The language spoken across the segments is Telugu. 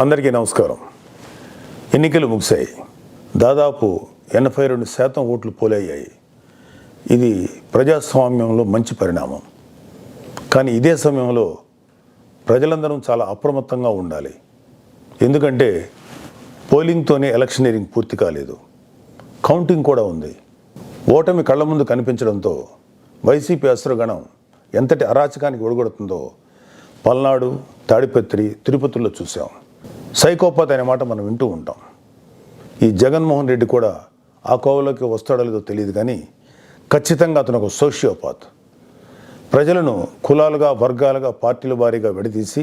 అందరికీ నమస్కారం. ఎన్నికలు ముగిశాయి. దాదాపు 82% ఓట్లు పోలయ్యాయి. ఇది ప్రజాస్వామ్యంలో మంచి పరిణామం. కానీ ఇదే సమయంలో ప్రజలందరం చాలా అప్రమత్తంగా ఉండాలి. ఎందుకంటే పోలింగ్తోనే ఎలక్షనీరింగ్ పూర్తి కాలేదు, కౌంటింగ్ కూడా ఉంది. ఓటమి కళ్ళ ముందు కనిపించడంతో వైసీపీ అసురగణం ఎంతటి అరాచకానికి ఒడిగొడుతుందో పల్నాడు, తాడిపత్రి, తిరుపతిలో చూసాం. సైకోపాత్ అనే మాట మనం వింటూ ఉంటాం. ఈ జగన్మోహన్ రెడ్డి కూడా ఆ కోవలోకి వస్తాడో లేదో తెలియదు, కానీ ఖచ్చితంగా అతను ఒక సోషియోపాత్. ప్రజలను కులాలుగా, వర్గాలుగా, పార్టీల వారీగా విడదీసి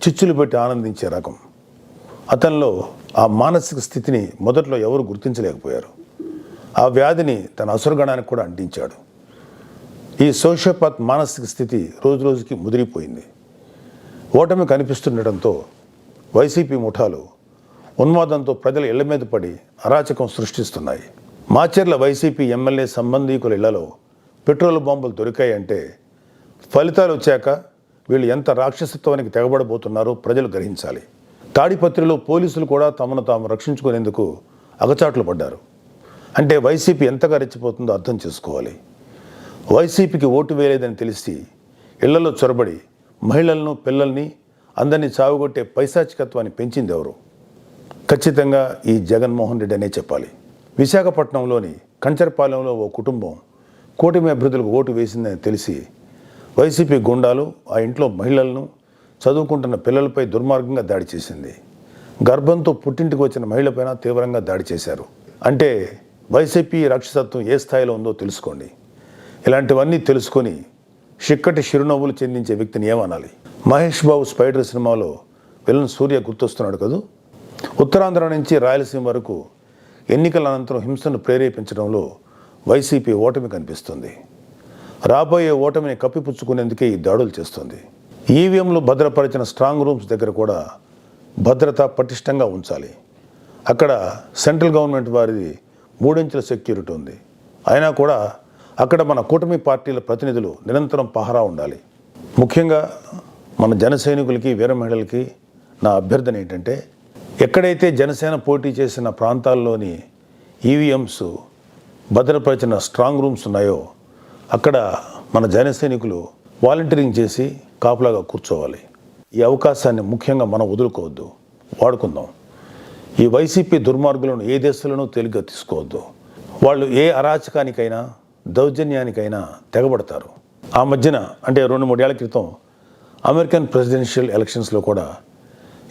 చిచ్చులు పెట్టి ఆనందించే రకం. అతనిలో ఆ మానసిక స్థితిని మొదట్లో ఎవరు గుర్తించలేకపోయారు. ఆ వ్యాధిని తన అసురగణానికి కూడా అంటించాడు. ఈ సోషియోపాత్ మానసిక స్థితి రోజు రోజుకి ముదిరిపోయింది. ఓటమి కనిపిస్తుండటంతో వైసీపీ ముఠాలు ఉన్మాదంతో ప్రజల ఇళ్ల మీద పడి అరాచకం సృష్టిస్తున్నాయి. మాచర్ల వైసీపీ ఎమ్మెల్యే సంబంధీకుల ఇళ్లలో పెట్రోల్ బాంబులు దొరికాయంటే ఫలితాలు వచ్చాక వీళ్ళు ఎంత రాక్షసత్వానికి తెగబడబోతున్నారో ప్రజలు గ్రహించాలి. తాడిపత్రిలో పోలీసులు కూడా తమను తాము రక్షించుకునేందుకు అగచాట్లు పడ్డారు. అంటే వైసీపీ ఎంతగా రెచ్చిపోతుందో అర్థం చేసుకోవాలి. వైసీపీకి ఓటు వేయలేదని తెలిసి ఇళ్లలో చొరబడి మహిళలను, పిల్లల్ని అందరినీ చావుగొట్టే పైశాచికత్వాన్ని పెంచింది ఎవరు? ఖచ్చితంగా ఈ జగన్మోహన్ రెడ్డి అనే చెప్పాలి. విశాఖపట్నంలోని కంచరపాలెంలో ఓ కుటుంబం కూటమి అభ్యర్థులకు ఓటు వేసిందని తెలిసి వైసీపీ గుండాలు ఆ ఇంట్లో మహిళలను, చదువుకుంటున్న పిల్లలపై దుర్మార్గంగా దాడి చేసింది. గర్భంతో పుట్టింటికి వచ్చిన మహిళపైన తీవ్రంగా దాడి చేశారు. అంటే వైసీపీ రాక్షసత్వం ఏ స్థాయిలో ఉందో తెలుసుకోండి. ఇలాంటివన్నీ తెలుసుకొని చిక్కటి చిరునవ్వులు చెందించే వ్యక్తిని ఏమనాలి? మహేష్ బాబు స్పైడర్ సినిమాలో విలన్ సూర్య గుర్తొస్తున్నాడు కదూ. ఉత్తరాంధ్ర నుంచి రాయలసీమ వరకు ఎన్నికల అనంతరం హింసను ప్రేరేపించడంలో వైసీపీ ఓటమి కనిపిస్తుంది. రాబోయే ఓటమిని కప్పిపుచ్చుకునేందుకే ఈ దాడులు చేస్తుంది. ఈవీఎంలు భద్రపరిచిన స్ట్రాంగ్ రూమ్స్ దగ్గర కూడా భద్రత పటిష్టంగా ఉంచాలి. అక్కడ సెంట్రల్ గవర్నమెంట్ వారిది 3 అంచెల సెక్యూరిటీ ఉంది. అయినా కూడా అక్కడ మన కూటమి పార్టీల ప్రతినిధులు నిరంతరం పహరా ఉండాలి. ముఖ్యంగా మన జన సైనికులకి, వీర మహిళలకి నా అభ్యర్థన ఏంటంటే, ఎక్కడైతే జనసేన పోటీ చేసిన ప్రాంతాల్లోని ఈవీఎంస్ భద్రపరిచిన స్ట్రాంగ్ రూమ్స్ ఉన్నాయో అక్కడ మన జన సైనికులు వాలంటీరింగ్ చేసి కాపులాగా కూర్చోవాలి. ఈ అవకాశాన్ని ముఖ్యంగా మనం వదులుకోవద్దు, వాడుకుందాం. ఈ వైసీపీ దుర్మార్గులను ఏ దేశంలోనూ తేలిగ్గా తీసుకోవద్దు. వాళ్ళు ఏ అరాచకానికైనా, దౌర్జన్యానికైనా తెగబడతారు. ఆ మధ్యన అంటే 2-3 ఏళ్ల క్రితం అమెరికన్ ప్రెసిడెన్షియల్ ఎలక్షన్స్లో కూడా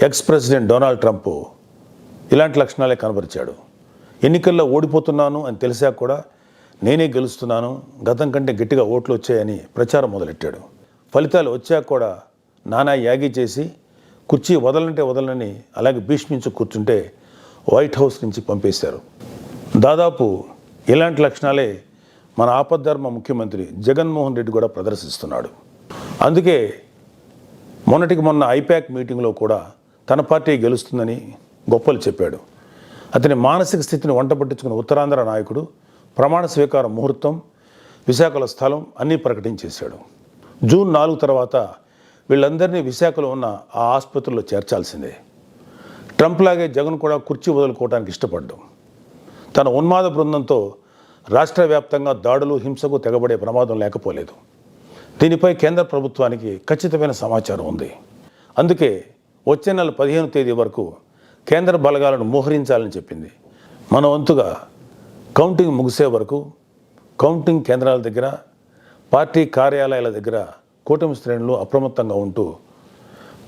ఎక్స్ ప్రెసిడెంట్ డొనాల్డ్ ట్రంప్ ఇలాంటి లక్షణాలే కనబరిచాడు. ఎన్నికల్లో ఓడిపోతున్నాను అని తెలిసాక కూడా నేనే గెలుస్తున్నాను, గతం కంటే గట్టిగా ఓట్లు వచ్చాయని ప్రచారం మొదలెట్టాడు. ఫలితాలు వచ్చాక కూడా నానా యాగి చేసి కుర్చీ వదలంటే వదలని అలాగే భీష్మించి కూర్చుంటే వైట్ హౌస్ నుంచి పంపేశారు. దాదాపు ఇలాంటి లక్షణాలే మన ఆపద్ధర్మ ముఖ్యమంత్రి జగన్మోహన్ రెడ్డి కూడా ప్రదర్శిస్తున్నాడు. అందుకే మొన్నటికి మొన్న ఐపాక్ మీటింగ్లో కూడా తన పార్టీ గెలుస్తుందని గొప్పలు చెప్పాడు. అతని మానసిక స్థితిని వంట పట్టించుకున్న ఉత్తరాంధ్ర నాయకుడు ప్రమాణ స్వీకార ముహూర్తం, విశాఖలో స్థలం అన్నీ ప్రకటించేశాడు. జూన్ 4 తర్వాత వీళ్ళందరినీ విశాఖలో ఉన్న ఆ ఆసుపత్రిలో చేర్చాల్సిందే. ట్రంప్ లాగే జగన్ కూడా కుర్చీ వదులుకోవడానికి ఇష్టపడ్డాం. తన ఉన్మాద బృందంతో రాష్ట్ర వ్యాప్తంగా దాడులు, హింసకు తెగబడే ప్రమాదం లేకపోలేదు. దీనిపై కేంద్ర ప్రభుత్వానికి ఖచ్చితమైన సమాచారం ఉంది. అందుకే వచ్చే నెల 15వ తేదీ వరకు కేంద్ర బలగాలను మోహరించాలని చెప్పింది. మన వంతుగా కౌంటింగ్ ముగిసే వరకు కౌంటింగ్ కేంద్రాల దగ్గర, పార్టీ కార్యాలయాల దగ్గర కూటమి శ్రేణులు అప్రమత్తంగా ఉంటూ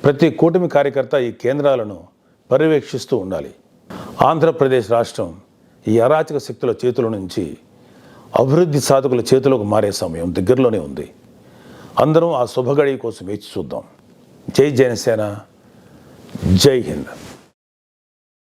ప్రతి కూటమి కార్యకర్త ఈ కేంద్రాలను పర్యవేక్షిస్తూ ఉండాలి. ఆంధ్రప్రదేశ్ రాష్ట్రం ఈ అరాచక శక్తుల చేతుల నుంచి అభివృద్ధి సాధకుల చేతిలోకి మారే సమయం దగ్గరలోనే ఉంది. అందరం ఆ శుభగడి కోసం వేచి చూద్దాం. జై జనసేన, జై హింద్.